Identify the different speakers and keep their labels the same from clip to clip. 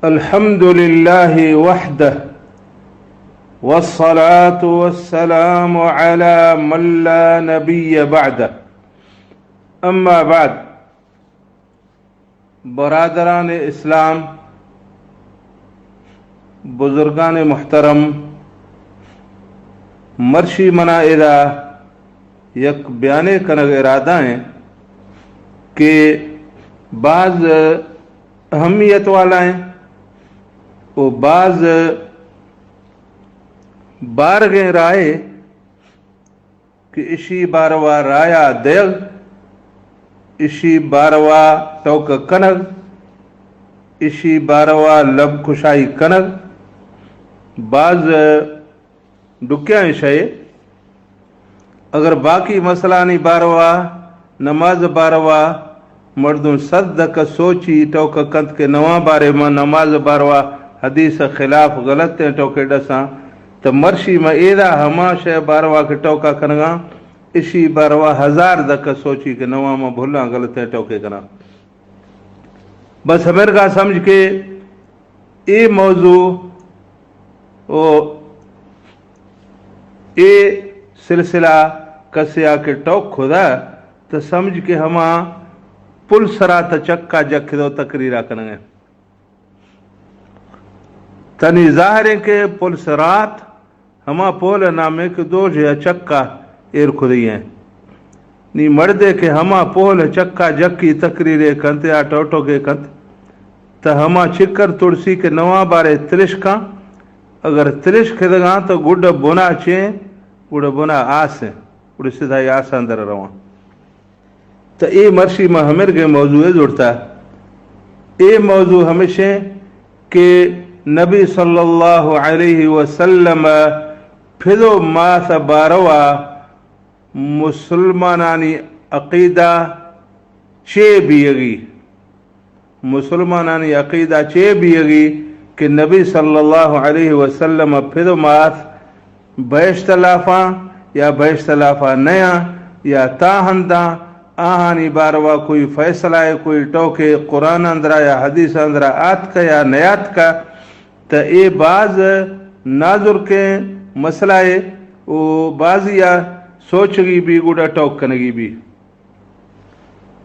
Speaker 1: अल्हम्दुलिल्लाहि वहदह वस्सलातु वस्सलामु अला मन ला नबिय्य बअदह। अम्मा बाद। बरादरान इस्लाम, बुजुर्गान मुहतरम, मर्शी मना इदा यक बयाने कनग इरादा है कि बाज अहमियत वाला है वो बाज बारगे राय कि इशी बारवा राया देग इशी बारवा टोक कनग इशी बारवा लब खुशाई कनग बाज डुक्या शय अगर बाकी मसला नहीं बारवा नमाज बारवा मर्दों सदक सोची टोक कंत के नवा बारे में नमाज बारवा हदीस खिलाफ गलत है टोके डसा तो मर्शी में एदा हमा शय बारवा के टोका कनगा इसी बारवा हजार दक सोची के नवा में भूला गलत है टोके कना। बस हमें का समझ के ए मौजू ओ ए सिलसिला कसिया के टोक खुदा तो समझ के हमा पुल सरा त चक्का जख दो तकरीरा करेंगे तनी जाहिर के पुल सरात हमा पोल नामे के दो या चक्का एर खुदी हैं नी मर्दे के हमा पोल चक्का जक्की तकरीरे कंत या टोटो के कंत त हमा चिकर तुलसी के नवा बारे त्रिश का अगर त्रिश खिदगा तो गुड बुना चे गुड बुना आस गुड सीधा आस अंदर रवा तो ये मर्शी में हमें के मौजू जुड़ता ये मौजू हमेशा के नबी सल्लल्लाहु अलैहि वसल्लम फिदो मास बारवा मुसलमानानी अकीदा चे बियगी मुसलमानानी अकीदा चे बियगी कि नबी सल्लल्लाहु अलैहि वसल्लम फिदो मास बैश्तलाफा या बैश्तलाफा नया या ताहंदा आहानी बारवा कोई फैसला है कोई टोके कुरान अंदरा या हदीस अंदरा आत का या नयात का तो ये बाज नाजुर के मसला है वो बाजिया सोचगी भी गुड़ा टोक कनेगी भी।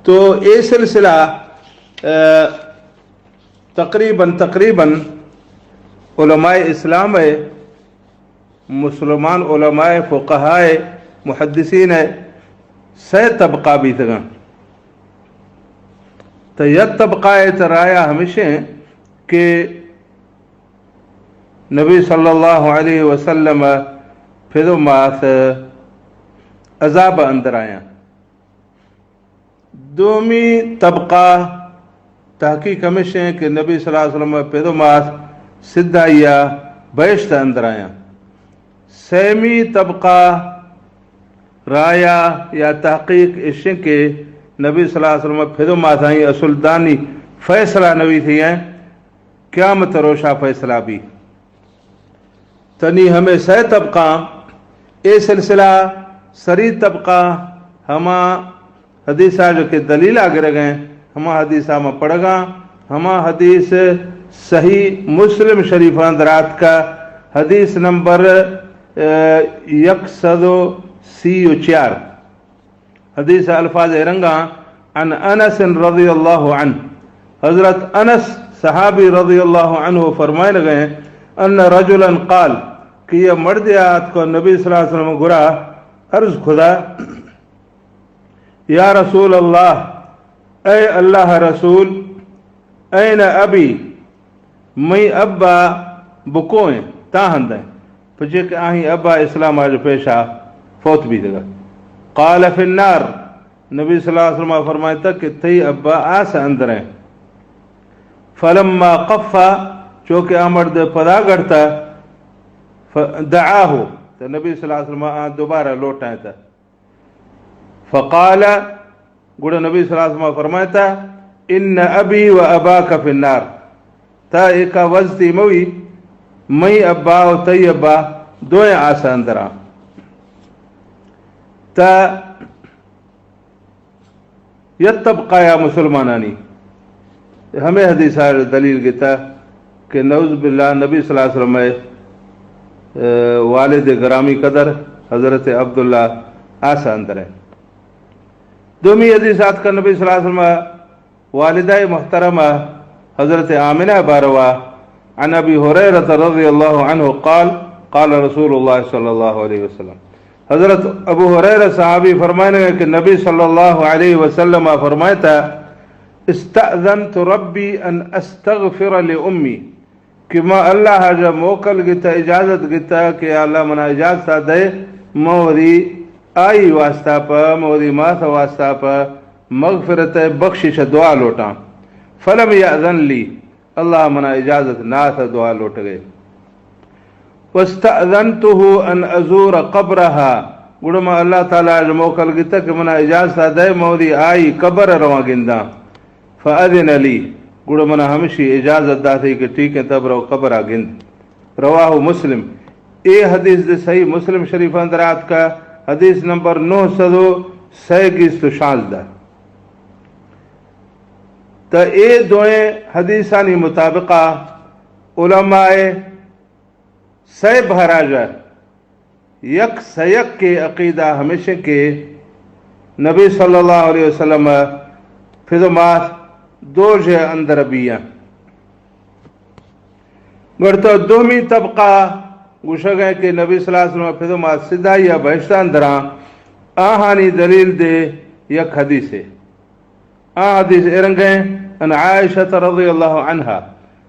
Speaker 1: तो ये सिलसिला तकरीबन उलमाए इस्लाम है मुसलमान उलमाए फुक़हाए मुहद्दिसीन है सह तबका भी तगा तो यह तबका तराया हमेशा के नबी सल्लल्लाहु अलैहि वसल्लम फिर मास अजाब अंदर आया दोमी तबका तहकीक हमेशा के नबी सल्लल्लाहु अलैहि वसल्लम फिर मास सिद्धा या बैश्त अंदर आया सेमी तबका राया या तहकीक इश्क के नबी सल्लल्लाहु अलैहि वसल्लम फिर मासाई असुलदानी फैसला नबी थी हैं क़यामत रोशा फैसला भी तनी हमें सह तबका ए सिलसिला सरी तबका हमा हदीसा जो के दलील आगे गए हमा हदीसा में पढ़गा हमा हदीस सही मुस्लिम शरीफ अंदरात का हदीस नंबर 104 हदीस अल्फाज रंगा अन अनस रज़ियल्लाहु अन्हु हजरत अनस सहाबी रज़ियल्लाहु अन्हु फरमाए लगे अन रजुलन काल कि यह मर्द आत को नबी सल्लल्लाहु अलैहि वसल्लम गुरा अर्ज खुदा या रसूल अल्लाह ए अल्लाह रसूल ऐन अबी मई अब्बा बुकोए ताहंद पजे के आही अब्बा इस्लाम आज पेशा फौत भी देगा काल फिन्नार नबी सल्लल्लाहु अलैहि वसल्लम फरमाया था कि तई अब्बा आस अंदर है फलम्मा कफ़ा चौके अमर्द पदा करता दआ हो तो नबी सल्लल्लाहु अलैहि वसल्लम दोबारा लौट आया था फ़क़ाल गुड़ नबी सल्लल्लाहु अलैहि वसल्लम फरमाया था इन अबी व अबा का फिन्नार ता एक वजती मवी मई अब्बा और तई अब्बा दोए आस अंदरा ता यह तबका या मुसलमानानी हमें हदीस दलील गिता कि नऊज़ बिल्लाह नबी सल्लल्लाहु अलैहि वसल्लम वालिद ग्रामी कदर हज़रत अब्दुल्ला आसा अंदर है। दोमी हदीसात का नबी सल्लल्लाहु अलैहि वसल्लम वालिदा मोहतरमा हज़रत आमिना बारवा अन अबी हुरैरह रज़ियल्लाहु अन्हु क़ाल क़ाल रसूलुल्लाह सल्लल्लाहु अलैहि वसल्लम। हज़रत अबू हुरैरा सहाबी फरमाने कि नबी सल्लल्लाहु अलैहि वसल्लम फरमाता इस्तअज़नतु रब्बी अन अस्तग़फिर लि उम्मी कि मां अल्लाह जा मोकल गिता इजाज़त गिता कि अल्लाह मना इजाज़त दे मोरी आई वास्ता पर मोरी माथ वास्ता पर मग़फ़िरत बख्शिश दुआ लोटा। फलम यअज़न ली अल्लाह मना इजाज़त ना था दुआ लौट गए। वस्तअज़नतुहु अन अज़ूर क़ब्रहा गुड़मा अल्लाह ताला जो मोकल गिता कि मना इजाज़त दे मोरी आई कब्र रवा गिंदा। फ़अज़िन ली गुड़ मना हमेशा इजाज़त दा थी कि ठीक है तब रो कब्र गिंद। रवाहु मुस्लिम। ए हदीस दे सही मुस्लिम शरीफ अंदरात का हदीस नंबर 921 तो ए दोए हदीसानी मुताबिका उलमाए सह बहराजा यक सयक के अकीदा हमेशा के नबी सल्लल्लाहु अलैहि वसल्लम फिज़मात दोज अंदर बिया गढ़तो दोमी तबका गुशा गए कि नबी सल्लल्लाहु अलैहि वसल्लम फिज़मात सीधा या बहिश्ता अंदरा आहानी दलील दे यक हदीस है। आ हदीस एरंगे अन आयशा रज़ियल्लाहु अन्हा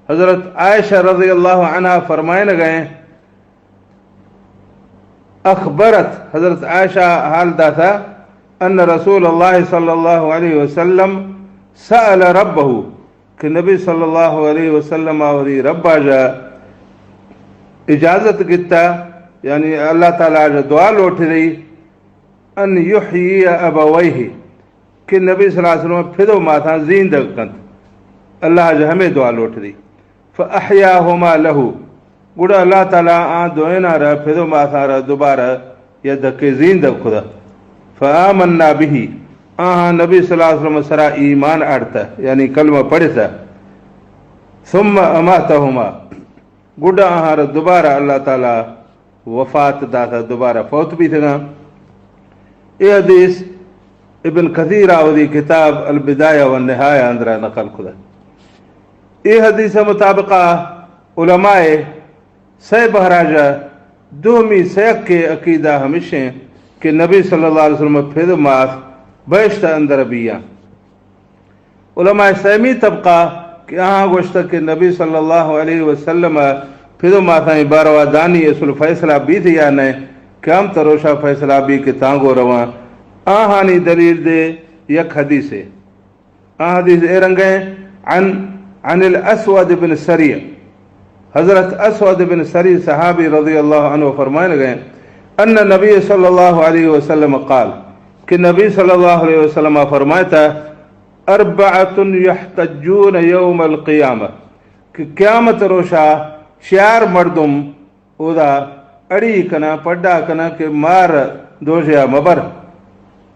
Speaker 1: हज़रत आयशा रज़ियल्लाहु अन्हा फरमाए गए अखबरत हज़रत आयशा हाल दा था अन रसूलुल्लाह सल्लल्लाहु अलैहि वसल्लम सअल रब्बहु कि नबी सल्लल्लाहु अलैहि वसल्लम और रब्बा जा इजाज़त गिता यानी अल्लाह ताला जो दुआ लौट रही अन युहयी अबवैहि कि नबी सल्लल्लाहु अलैहि वसल्लम फिदो माथा जींद कंद अल्लाह जो हमें दुआ लौट रही फ़अहयाहुमा लहू गुड़ा अल्लाह ताला आ दोना रह फिदो माथा रह दोबारा या धक्के जींद खुदा फ़आमन्ना बिही आहा नबी सल्लल्लाहु अलैहि वसल्लम सरा ईमान अड़ता यानी कलमा पढ़े था सुम्मा अमातहुमा गुड़ा आहा दोबारा अल्लाह ताला वफात दाता दोबारा फौत भी थे। ये हदीस इब्न कसीर आवदी किताब अल बिदाया व निहाया अंदरा नकल खुदा। ये हदीस मुताबिका उलमाए सह बहराजा दोमी सयक के अकीदा हमेशा कि नबी सल्लल्लाहु अलैहि वसल्लम फिज़मात बहिश्ता अंदर बिया। उलमा सहमी तबका कि यहाँ गोश्त के नबी सल्लल्लाहु अलैहि वसल्लम फिज़मात बारवा दानी असुल फैसला भी थी या न क्याम तरोशा फैसला भी कि तांगो रवा आहानी दलील दे यक हदीस है। आ हदीस एरंगे अनिल अस्वद बिन सरी हज़रत अस्वद बिन सरी सहाबी रज़ियल्लाहु अन्हु फरमाने गए अन्न नबी सल्लल्लाहु अलैहि वसल्लम क़ाल कि नबी सल्लल्लाहु अलैहि वसल्लम फरमाता अर्बअतुन यहतज्जून यौमल क़ियामह कि क़यामत रोशा शार मर्दुम उदा अड़ी कना पड्डा कना के मार दोजा मबर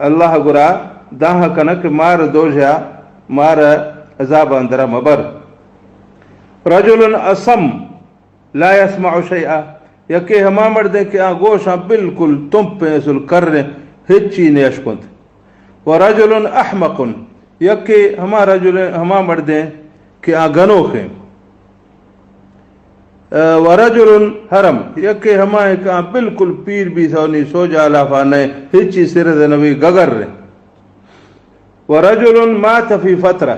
Speaker 1: अल्लाह गुरा दाह कना के मार दोजा मार अजाब अंदरा मबर रजुलन असम ला यस्मउ शैआ यके हमा मर्दे के आ गोशा बिल्कुल तुम पे सुल कर हिच्ची ने अशकुंत व रजुलन अहमकुन यके हमा मर्दे के आ गनोखे व रजुलन हरम यके हमा का बिल्कुल पीर भी सोनी सो जाला फाने हिच्ची सिर नबी गगर रे व रजुलन मात फी फतरा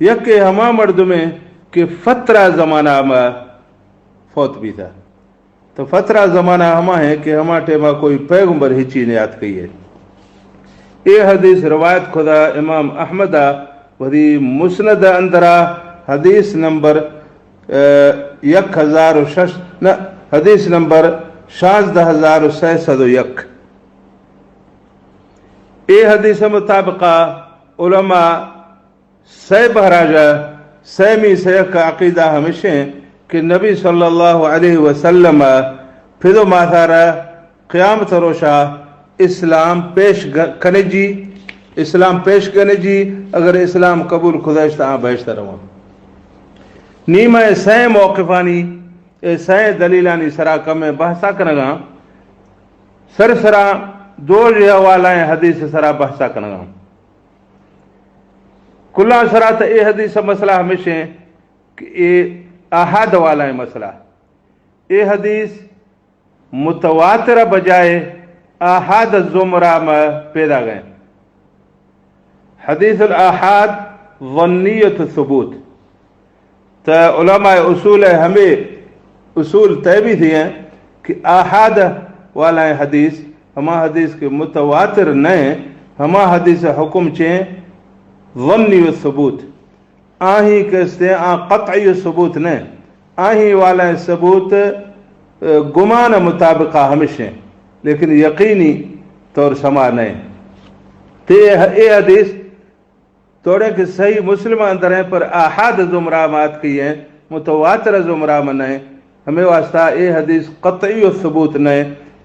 Speaker 1: यके हमा मर्द में कि फतरा जमाना में फौत भी था। तो फतरा जमाना हमा है कि हमा टेमा कोई पैगंबर हिची ने याद कही है। ये हदीस रवायत खुदा इमाम अहमदा वरी मुस्नद अंदरा हदीस नंबर 1006 न हदीस नंबर 16601। ये हदीस मुताबिका उलमा सह बहराजा सहमी सयक का अकीदा हमेशा कि नबी सल्लल्लाहु अलैहि वसल्लम फिदो माथारा क़यामत रोशा इस्लाम पेश करने जी अगर इस्लाम कबूल खुदाइश ता बहिश्ता रहो नीम सै मौक़िफ़ानी सै दलीलानी सरा कम बहसा कनगा सर सरा दो हवाला हदीस सरा बहसा कनगा कुल्ला सरा तो ये हदीस मसला हमेशा कि ये आहाद वाला मसला ये हदीस मुतवातिर बजाय आहाद जुमरा में पैदा गए हदीस आहाद वन्नियत सबूत तो उलमा उसूल हमें उसूल तय भी थी हैं कि आहाद वाला हदीस हमा हदीस के मुतवातिर न हमा हदीस हुक्म चे वन्नी सबूत आही कहते आ क़त्ई सबूत न आही वाला सबूत गुमान मुताबिक हमेशा लेकिन यकीनी तौर समा न ते ये हदीस तोड़े के सही मुस्लिम अंदर है पर आहाद जुमरा मात की है मुतवातिर जुमरा में न हमें वास्ता ये हदीस क़त्ई सबूत न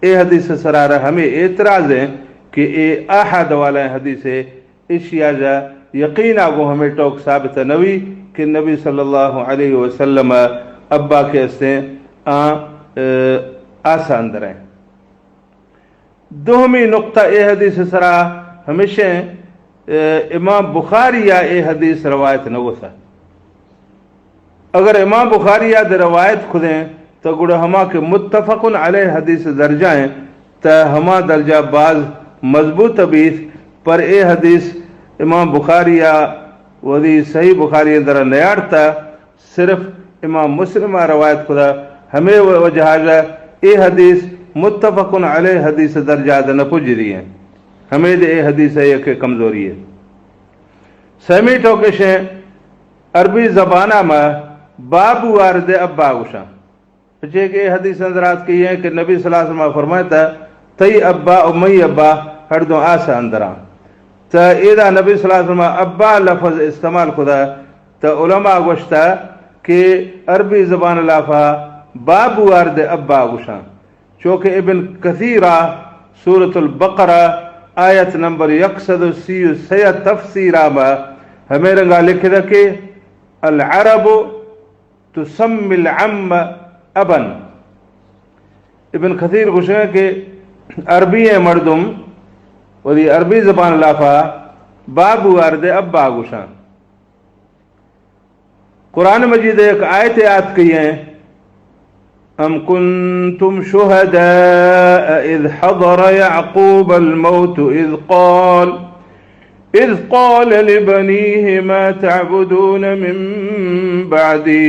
Speaker 1: ये हदीस सरार हमें एतराज़ है कि ये आहाद वाला हदीस है इशिया जा यकीन आगो हमें टोक साबित नवी कि नबी सल्लल्लाहु अलैहि वसल्लम अब्बा के हस्ते आसा अंदर है दोहमी नुक्ता ए हदीस सरा हमेशा इमाम बुखारी या ए हदीस रवायत न गुसा अगर इमाम बुखारी या रवायत खुदें तो गुड़ हमा के मुत्तफ़क़ुन अलैह हदीस दर्जा हैं तो हमा दर्जा बाज मजबूत हदीस पर ए हदीस इमाम बुखारी या वही सही बुखारी अंदर नयाड़ता सिर्फ इमाम मुस्लिम रवायत खुदा हमें वजह ए हदीस मुत्तफ़क़ुन अलैह हदीस दर्जा न पुजरी है हमें ए हदीस है कि कमजोरी है समी टोकेश अरबी जबाना में बाबू वारद अब्बा गुशा जे के हदीस अंदरात की है कि नबी सल्लल्लाहु अलैहि वसल्लम फरमाता तई अब्बा उमई अब्बा हर दो आसा अंदरा तो एदा नबी सल्लल्लाहु अलैहि वसल्लम अब्बा लफ्ज़ इस्तेमाल खुदा तो उलमा गुश्ता कि अरबी ज़बान लाफा बाबू वारद अब्बा गुशा चूँकि इब्न कसीरा सूरतुल बकरा आयत नंबर 186 तफसीरा में हमें रंगा लिख रखे अल अरब तुसम्मिल अम्म अबन इब्न कसीर गुशा के अरबी मर्दुम और ये अरबी ज़बान लाफा बाबू वारद अब्बा गुशा कुरान मजीद एक आयत याद की है अम कुन्तुम शुहदा इज़ हज़र याक़ूब अल मौत इज़ क़ाल लिबनीहि मा तअबुदून मिन बअदी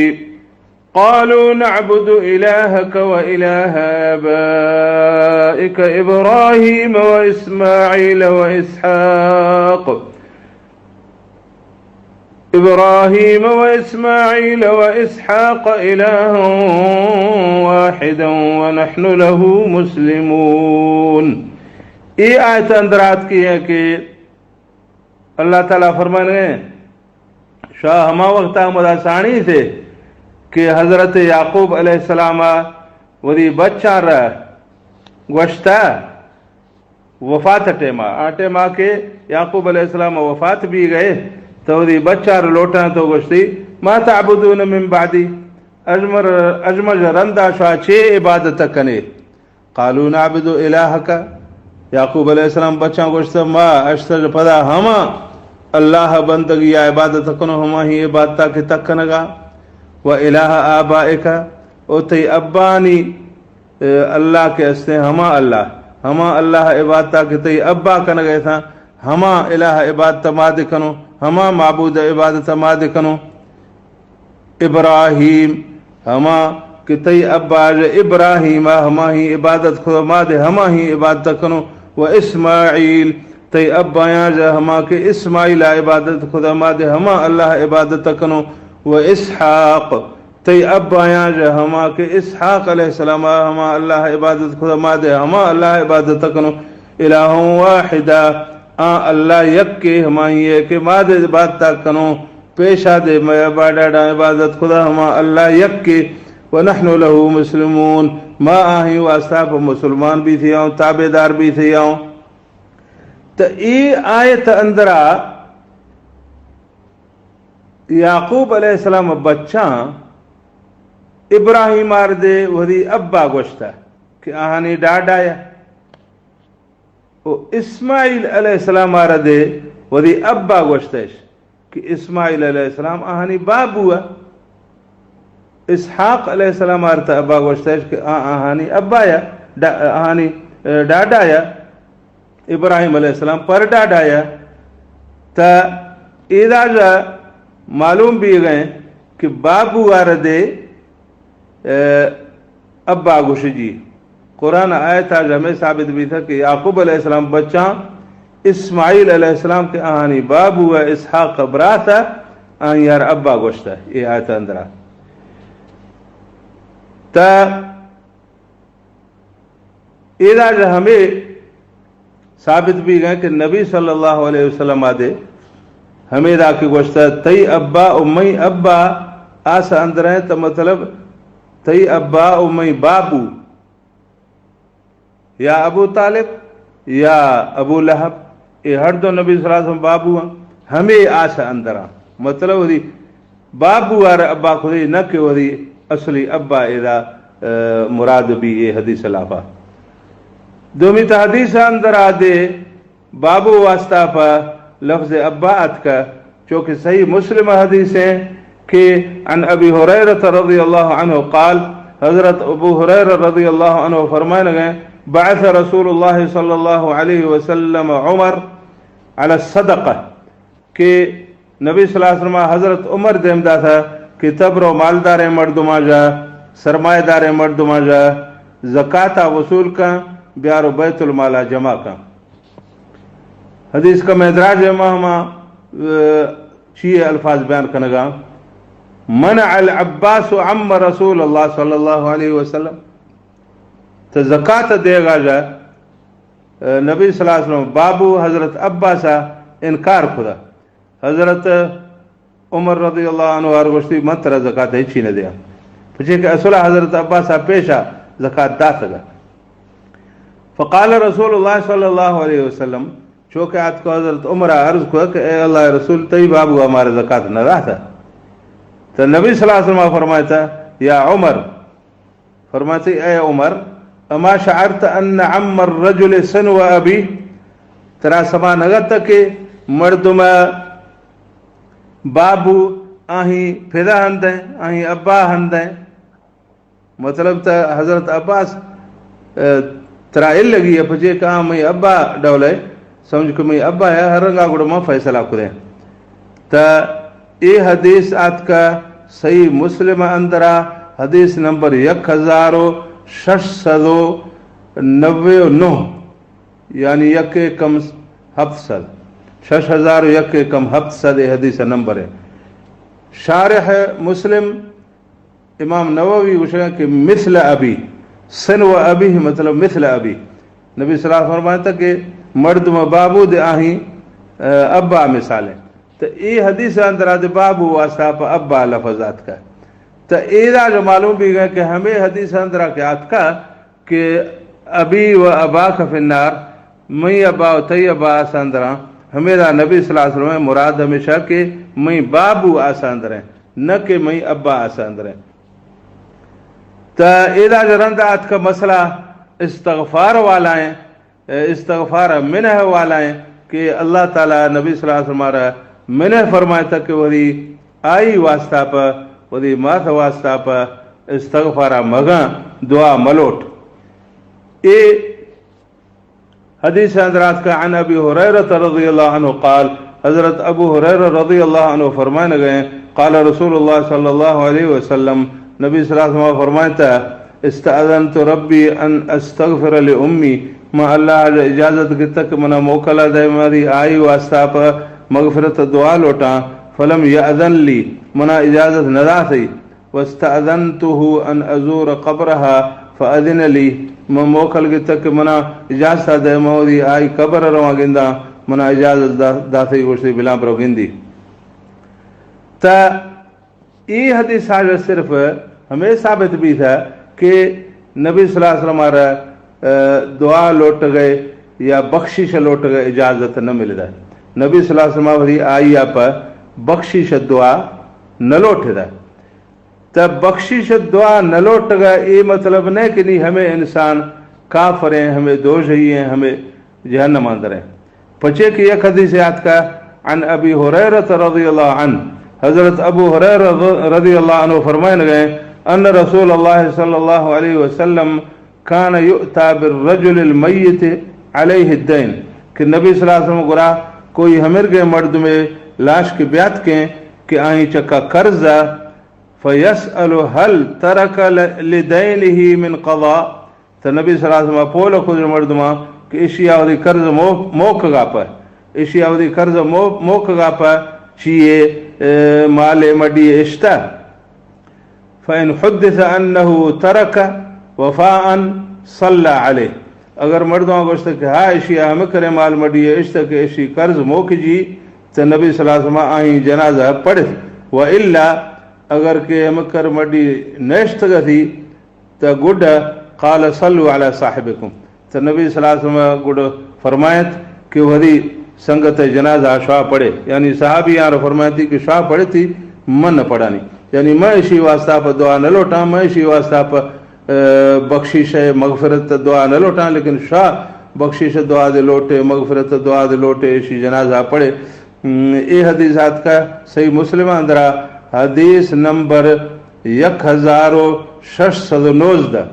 Speaker 1: क़ालू नअबुदु इलाहक व इलाह आबाइक इब्राहीम व इस्माईल व इसहाक़ इलाहन वाहिदन व नहनु लहू मुस्लिमून। ये आयत अंदरात की है कि अल्लाह ताला फरमाने शाह हमा वक्त मदासानी थे कि हज़रत याक़ूब अलैहिस्सलाम वरी बच्चा रह गोश्ता वफात टेमा टेमा के याक़ूब अलैहिस्सलाम वफात भी गए तो वरी बच्चा लोटा तो गोश्ती मा तअबुदून मिन बादी अजमज रंदा शाह छे इबादत कने क़ालू नअबुदु इलाहक याक़ूब अलैहिस्सलाम बच्चा गोश्त मा अशतर पदा हमा अल्लाह बंदगी या इबादत कनो हमा ही इबादत के तकनगा व इलाह आबाइका ओते अब्बानी अल्लाह के हस्ते हमा अल्लाह इबादत के तई अब्बा कन गए था हमा इलाह इबादत माद कनो हमा माबूद इबादत माद कनो इब्राहीम हमा कि तई अब्बा इब्राहीम हमा ही इबादत खुद माद हमा ही इबादत कनो व इस्माईल तई अब्बाया ज हमा के इस्माईल इबादत खुद माद हमा अल्लाह इबादत कनो व इसहाक़ तई अब्बाया ज हमा के इसहाक़ अलैहिस्सलाम हमा अल्लाह इबादत खुद माद हमा अल्लाह इबादत कनो इलाहुन वाहिदा अल्लाह यक के हमा ये के माद इबादत कनो पेशा दे बाडा इबादत खुदा हमा अल्लाह यक के व नहनु लहू मुस्लिमून मां आही वास्ता पर मुसलमान भी थी आऊं ताबेदार भी थी आऊं। तो ये आयत अंदरा याकूब अलैहिस्सलाम बच्चा इब्राहिम आर दे वरी अब्बा गोश्ता कि आहानी डाडाया ओ इस्माइल अलैहिस्सलाम आर दे वरी अब्बा गोश्तेश कि इस्माइल अलैहिस्सलाम आहानी बाबुआ इसहाक अलैहिस्सलाम आर त अब्बा गोश्तेश कि आहानी अब्बाया आहानी डाडाया इब्राहिम अलैहिस्सलाम पर डाडाया त इदाजा मालूम भी गए कि बाबू आर दे अब्बा गुशजी कुरान आयत आज हमें साबित भी था कि याकूब अलैहिस्सलाम बच्चा इस्माइल अलैहिस्सलाम के आहानी बाबू है इसहाक बराता यार अब्बा गोश्ता ये आयत अंदर ता इदाज हमें साबित भी गए कि नबी सल्लल्लाहु अलैहि वसल्लम आदे हमें दा की गोश्ता तई अब्बा उम्मई अब्बा आस अंदर है तो मतलब तई अब्बा उम्मई बाबू या अबू तालिब या अबू लहब ये हर दो नबी सल्लल्लाहु अलैहि वसल्लम बाबू हैं हमें आस अंदर मतलब वरी बाबू आर अब्बा खुदी न के वरी असली अब्बा एदा मुराद भी ये हदीस लाफा दोमी तो हदीस अंदर आदे बाबू वास्ता पर लफ्ज अब्बात का जो कि सही मुस्लिम हदीस है कि अन अबी हुरैरा रज़ियल्लाहु अन्हु क़ाल हज़रत अबू हुरैरा रज़ियल्लाहु अन्हु फरमाने गए बअस रसूलुल्लाह सल्लल्लाहु अलैहि वसल्लम उमर अला सदक़ा कि नबी सल्लल्लाहु अलैहि वसल्लम हज़रत उमर देमदा था कि तबरो मालदार मर्दुमा जा सरमाएदार मर्दुमा जा ज़काता वसूल का ब्यारो बैतुल माला जमा का हदीस का महदराज महमा शीए अल्फाज बयान कनगा मन अल अब्बास अम्म रसूल अल्लाह सल्लल्लाहु अलैहि वसल्लम तो ज़कात देगा जा नबी सल्लल्लाहु अलैहि वसल्लम बाबू हज़रत अब्बासा इनकार खुदा हज़रत उमर रज़ियल्लाहु अन्हु और गोश्ती मतरा ज़कात है छीने दिया पूछे कि असला हज़रत अब्बासा पेशा ज़कात दा सका फ़क़ाल रसूलुल्लाह सल्लल्लाहु अलैहि वसल्लम चौके आज को हज़रत उमर अर्ज को कि ए अल्लाह रसूल तई बाबू हमारा ज़कात न रहा था तो नबी सल्लल्लाहु अलैहि वसल्लम फरमाता या उमर फरमाते ए उमर अमा शअरत अन्न अम्मर रजुल सन व अबी तरा समा नगत के मर्दुमा बाबू आही फिदा हंदे आही अब्बा हंदे मतलब तो हज़रत अब्बास तरा इल लगी है पचे कहा मई अब्बा डौले समझ को मई अब्बा है हर रंगा गुड़ में फैसला करें तो ये हदीस आज का सही मुस्लिम अंदरा हदीस नंबर 1699 यानी यक कम हफ्सद 6000 कम हफ्सद हदीस नंबर है शारह मुस्लिम इमाम नववी उसे कि मिसल अबी सन व अबी मतलब मिसल अबी नबी सल्लल्लाहु अलैहि वसल्लम फरमाता कि मर्द में बाबू दे आही अब्बा मिसाल है तो ये हदीस अंदर आदे बाबू वास्ता पर अब्बा लफजात का तो एदा जो मालूम भी गया कि हमें हदीस अंदर के आत का कि अबी व अबा का फिन्नार मई अब्बा तई अब्बा आसांदरा हमें नबी सल्लल्लाहु अलैहि वसल्लम मुराद हमेशा के मई बाबू आसांदर है न के मई अब्बा आसांदर है तो एदा जो रंदात का मसला इस्तगफार वाला है इस्तगफार मिनह वाला है कि अल्लाह ताला नबी सल्लल्लाहु अलैहि वसल्लम मिनह फरमाए तक कि वरी आई वास्ता पर वरी माथ वास्ता पर इस्तगफार मगा दुआ मलोट ये हदीस हज़रत का अन अबी हुरैरा रज़ियल्लाहु अन्हु क़ाल हज़रत अबू हुरैरा रज़ियल्लाहु अन्हु फरमाने गए क़ाल रसूलुल्लाह सल्लल्लाहु अलैहि वसल्लम नबी सल्लल्लाहु अलैहि वसल्लम फरमाता इस्तअज़नतु रब्बी अन अस्तगफिर लि उम्मी मां अल्लाह इजाजत की तक मना मोकला दे मारी आई वास्ता पर मगफिरत दुआ लोटा फलम यअज़न ली मना इजाजत नदा थी वस्तअज़नतुहु अन अज़ूर क़ब्रहा फ़अज़िन ली मैं मोकल की तक मना इजाजत दे मोदी आई कब्र रवा गिंदा मना इजाजत दाथी गुस्ती बिला पर गिंदी ता ये हदीस आज सिर्फ हमें साबित भी था कि नबी सल्लल्लाहु अलैहि वसल्लम दुआ लौट गए या बख्शिश लौट गए इजाजत न मिल रहा नबी सल्लल्लाहु अलैहि वसल्लम वरी आई आप बख्शिश दुआ न लौटेदा। तो बख्शिश दुआ न लौटगा ये मतलब नहीं कि नहीं हमें इंसान काफर हैं, हमें दोष ही हैं, हमें जहन्नम अंदर है। पचे की एक हदीस याद का अन अबी हुरैरह रज़ियल्लाहु अन्हु, हजरत अबू हुरैरह रज़ियल्लाहु अन्हु फरमाने गए अन रसूलुल्लाह सल्लल्लाहु अलैहि वसल्लम कान युअता बिर्रजुलिल मय्यत अलैहि दैन, कि नबी सल्लल्लाहु अलैहि वसल्लम गुरा कोई हमिर गए मर्द में लाश के ब्यात के कि आई चक्का कर्जा फयसअलु हल तरक लिदैनिही मिन क़ज़ा, तो नबी सल्लल्लाहु अलैहि वसल्लम पोलो खुद मर्दमा कि इशियावदी कर्ज मोक गापा, इशियावदी कर्ज मोक गापा चिए माले मडी इश्ता फ़इन हुद्दिस अन्नहु तरक वफ़ाअन सल्ला अलैह, अगर मर्दों गोश्त के हा इशिया हम करे माल मडी इश्ता के इशी कर्ज मोक जी तो नबी सल्लल्लाहु अलैहि वसल्लम आई जनाजा पढ़े। व इल्ला अगर के हम कर मडी नेश्त गथी तो गुड क़ाल सल्लु अला साहिबिकुम, तो नबी सल्लल्लाहु अलैहि वसल्लम गुड फरमायत कि वही संगत जनाजा शाह पढ़े, यानी सहाबी यार फरमाती कि शाह पढ़े थी मन पढ़ानी, यानी मैं इसी वास्ता पर दुआ न लौटा, मैं इसी वास्ता पर बख्शिश मगफरत दुआ न लौटा, लेकिन शाह बख्शिश दुआ दे लोटे मगफरत दुआ दे लोटे इसी जनाजा पढ़े। ये हदीसात का सही मुस्लिम अंदरा हदीस नंबर 1619।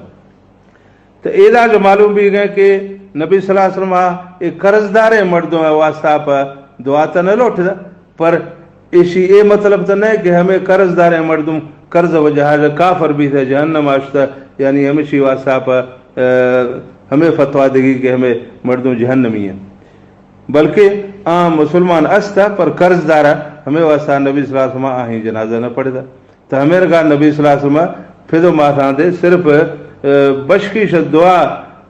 Speaker 1: तो एदा जो मालूम भी गए कि नबी सल्लल्लाहु अलैहि वसल्लम एक कर्जदार मर्दों वास्ता पर दुआ तो न लौटदा, पर इसी ये मतलब तो नहीं कि हमें कर्जदार मर्दों कर्ज वजह काफर भी थे जहन्नम आश्ता, यानी हम इसी वास्ता पर हमें फतवा देगी कि हमें मर्दों जहन्नमी है, बल्कि आम मुसलमान अस्ता पर कर्जदार हमें वास्ता नबी सल्लल्लाहु अलैहि वसल्लम आही जनाजा न पड़ेदा। तो हमें रखा नबी सल्लल्लाहु अलैहि वसल्लम फिर माथा दे सिर्फ बशकिश दुआ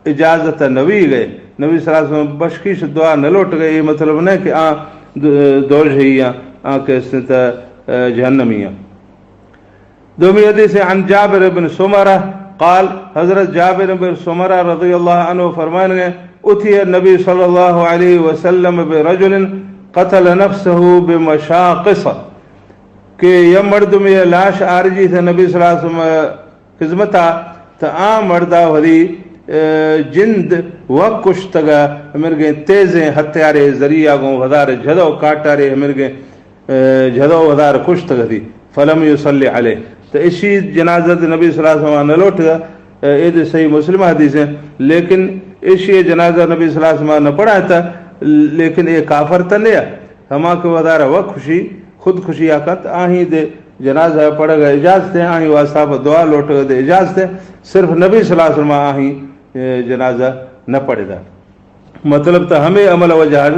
Speaker 1: इजाजत नबी गए, नबी सल्लल्लाहु अलैहि वसल्लम बशकिश दुआ न लौट गए, ये मतलब नहीं कि दौड़ ही के जहन्नमिया। दोमी हदीस अन जाबिर बिन सुमरा क़ाल, हजरत जाबिर बिन सुमरा रज़ियल्लाहु अन्हु फरमाने गए उथिय नबी सल्लल्लाहु अलैहि वसल्लम बिरजुलिन क़तल नफ्सहु बिमशाक़िस, कि यह मर्द में लाश आरजी थे नबी सल्लल्लाहु अलैहि वसल्लम खिदमता, तो आ मर्दा वरी जिंद व कुश्तगा मिर्गे तेज़े हत्यारे जरिया गो वदार झदो काटारे मिर्गे झदो वदार कुश्तगा थी फलम युसल्ली अलैह, तो इसी जनाजत नबी सल्लल्लाहु अलैहि वसल्लम न लौटगा। ये सही मुस्लिम हदीस है, लेकिन इसी जनाजा नबी सल्लल्लाहु अलैहि वसल्लम न पढ़ा था, लेकिन ये काफर तो नहीं हमा के वदार व खुशी खुद खुशी आकत आही दे जनाजा पढ़ गए इजाजत है, आही वास्ता पर दुआ लौट गए इजाजत है, सिर्फ नबी सल्लल्लाहु अलैहि वसल्लम आही जनाजा न पढ़ेदा, मतलब तो हमें अमल वजह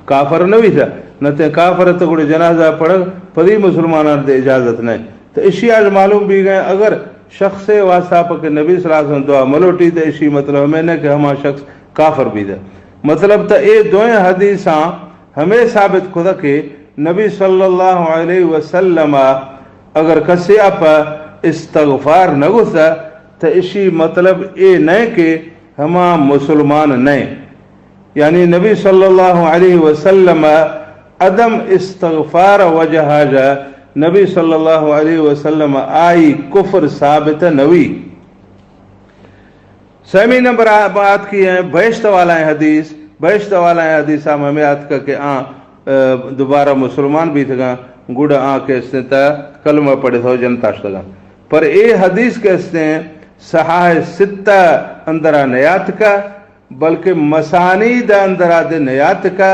Speaker 1: काफर न भी था न ते काफर तो गुड़े जनाजा पढ़ पदी मुसलमान दे इजाजत नहीं। तो इसी आज मालूम भी गए अगर शख्स वास्ता पर के नबी सल्लल्लाहु अलैहि वसल्लम दुआ मलोटी तो इसी मतलब हमें न कि हमारा शख्स काफर भी था, मतलब तो ये दोएं हदीसा हमें साबित खुदा के नबी सल्लल्लाहु अलैहि वसल्लम अगर कसे आप इस्तगफार न गुस्सा तो इसी मतलब ये नहीं कि हमा मुसलमान नहीं, यानी नबी सल्लल्लाहु अलैहि वसल्लम अदम इस्तगफार वजह नबी सल्लल्लाहु अलैहि वसल्लम आई कुफ्र साबित नवी। समी नंबर बात की है बहिश्त वाला हदीस, बहिश्त वाला हदीस हमें याद करके दोबारा मुसलमान भी थे गुड़ के कलमा पढ़े थो जनता सगा, पर ये हदीस के सहाय सित्ता अंदरा नयात का बल्कि मसानीद अंदरा दे नयात का,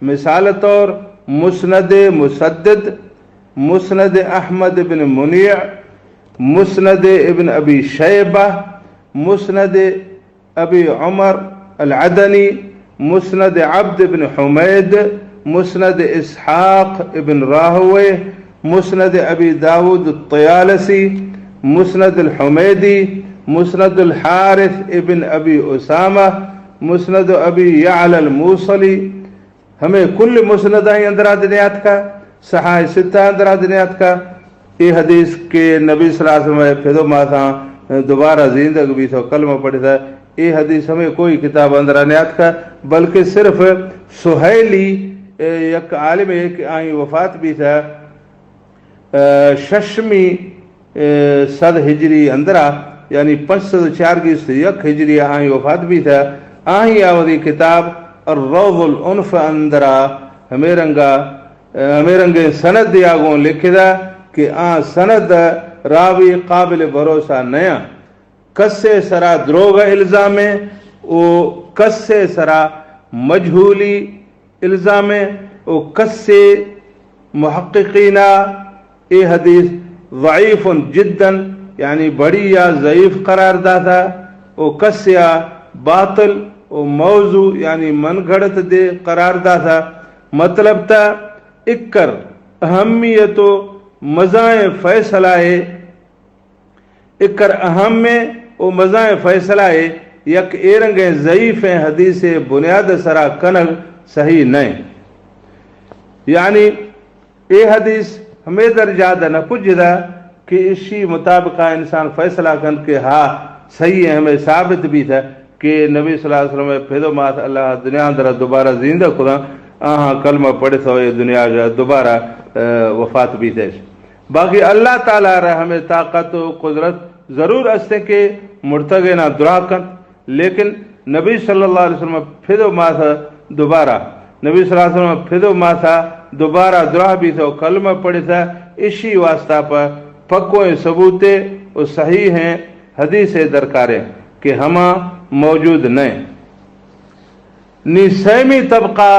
Speaker 1: मिसाल तौर मुस्नद मुसद्दद, मुस्नद अहमद बिन मुनिय, मुस्नद इब्न अबी शैबा, मुस्नद अबी उमर अल अदनी, मुस्नद अब्द बिन हुमैद, मुस्नद इसहाक इब्न राहवे, मुस्नद अबी दाऊद तयालसी, मुस्नद अल हुमैदी, मुस्नद अल हारिस इब्न अबी उसामा, मुस्नद अबी यअला अल मूसली, हमें कुल मुस्नद अंदरा दिनियात का सहाय सित्ता अंदरा दिनियात का। ये हदीस के नबी सल्लल्लाहु अलैहि वसल्लम फिर माथा दोबारा जिंदगी भी तो कलमा पढ़े था, ये हदीस हमें कोई किताब अंदरा नियात का बल्कि सिर्फ सुहैली एक आलिम एक आई वफात भी था शशमी सद हिजरी अंदरा यानी 504 हिजरी आही वफात भी था। आही आवरी किताब और रौज़ुल उन्फ अंदरा हमेरंगे सनद दियागों लिखिदा कि सनद रावी काबिल भरोसा नया कस्से सरा द्रोग इल्ज़ाम ओ कस्से सरा मजहूली इल्ज़ाम ओ कस्से मुहक्किकीना ए हदीस ज़ईफ़ुन जिद्दन यानी बड़ी या ज़ईफ़ करार दाता ओ कस्या बातिल ओ मौजू यानी मन घड़त दे करार दाता मतलब ता इक्कर अहमियत मज़ाए फ़ैसलाए इक्कर अहम में ओ मज़ाए फ़ैसलाए यक एरंग ज़ईफ़ हदीस बुनियाद सरा कनग सही नहीं यानी ए हदीस हमें दर्जाद न पुजदा कि इसी मुताबिक इंसान फैसला कन के हाँ सही है। हमें साबित भी था कि नबी सल्लल्लाहु अलैहि वसल्लम फिर मात अल्लाह दुनिया अंदर दोबारा जिंदा खुदा कलमा पढ़े तो ये दुनिया दोबारा वफात भी थे। बाकी अल्लाह ताला रा हमें ताकत कुदरत ज़रूर अस्ते के मुर्तगे ना दुआ कन, लेकिन नबी सल्लल्लाहु अलैहि वसल्लम फिर मात दोबारा नबी सल्लल्लाहु अलैहि वसल्लम फिर माथा दोबारा दुआ भी तो कलमा पढ़े था। इसी वास्ता पर पक्को सबूते और सही हैं हदीस दरकारें कि हमा मौजूद नहीं निसैमी तबका